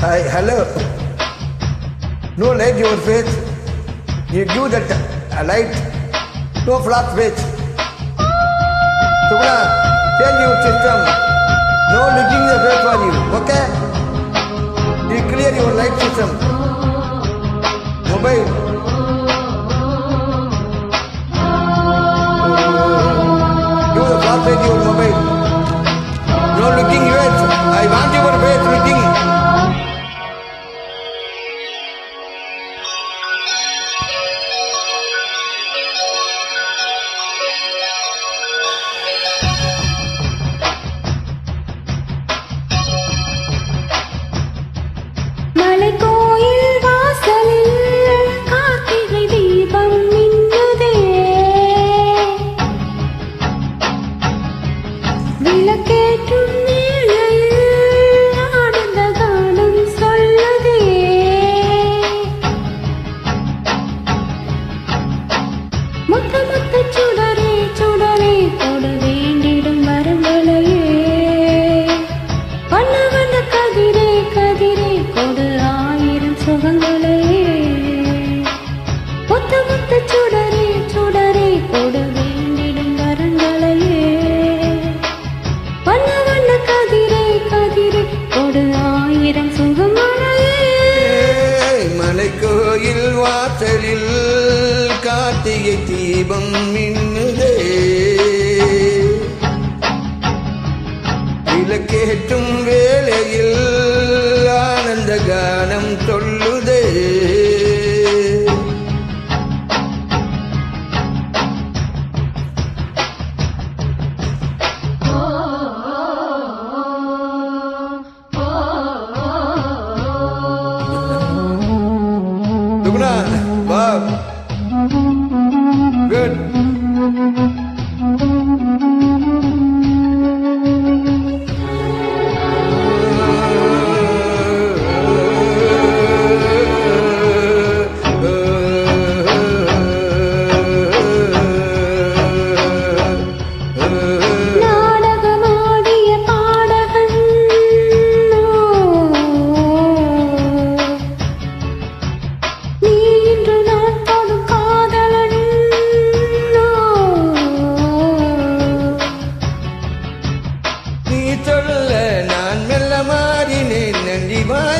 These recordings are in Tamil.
Hi, hello. No light your face. You give that light. No flat face. Sukuna, change your system. No looking the face for you. Okay? You clear your light system. Mobile. Give the flat face your mobile. No looking face. I want your face looking. கோயில் வாசலில் கார்த்திகை தீபம் மின்னுதே விளக்கேற்றும் வேளையில் ஆனந்த கானம் சொல்லுதே Wow. Good.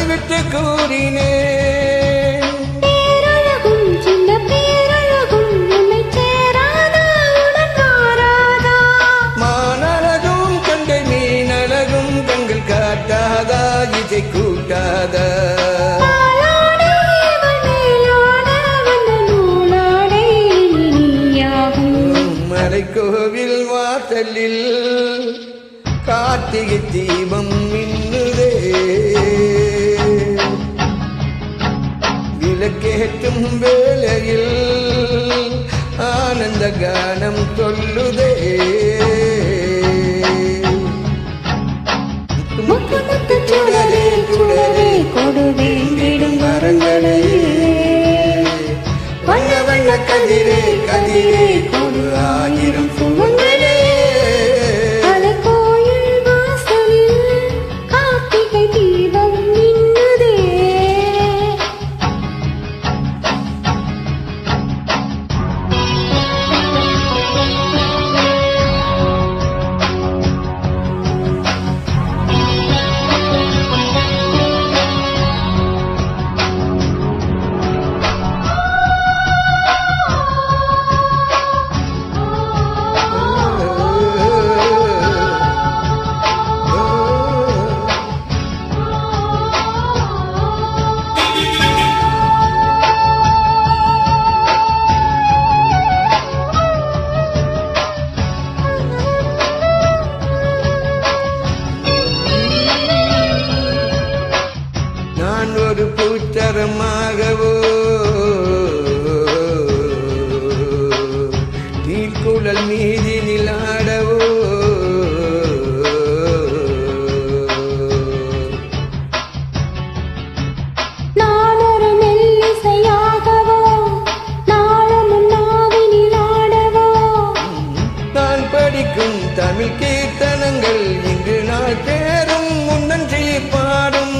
விட்டு கூறினேன் பேரழகும் சின்ன பேரழகும் உன்னை சேராதா உடன் மாறாதா மானழகும் கண்கள் மீனழகும் கண்கள் காட்டாதா இசை கூட்டாதா மலைக்கோவில் வாசலில் கார்த்திகை தீபம் மின்னுதே விளக்கேற்றும் வேளையில் ஆனந்த கானம் சொல்லுதே முத்து முத்து சுடரே சுடரே கொடுவேண்டிடும் வரங்களே வண்ண வண்ண கதிரே கதிரே கொடு ஆயிரம் சுமங்களே ஒரு பூச்சரமாகவோ நீர்க்குழல் மீதி நிலாடவோ நான் ஒரு மெல்லிசையாகவோ நாளும் நாவினிலாடவோ நான் படிக்கும் தமிழ் கீர்த்தனங்கள் இங்கு நாள் தேரும் முன்னன்றி பாடும்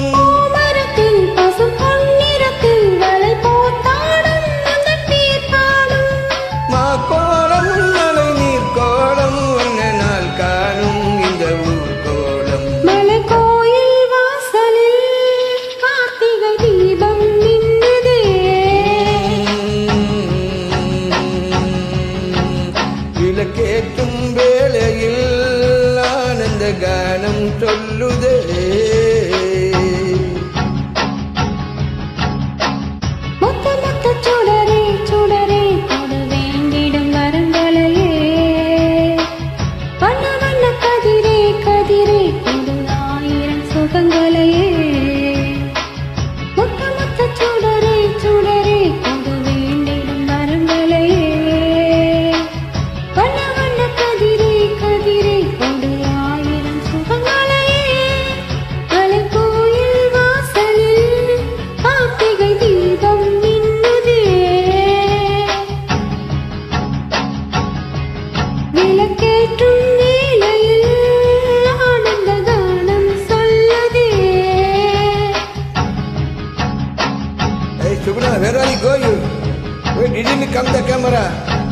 Subhana, where are you going? Why didn't you come the camera?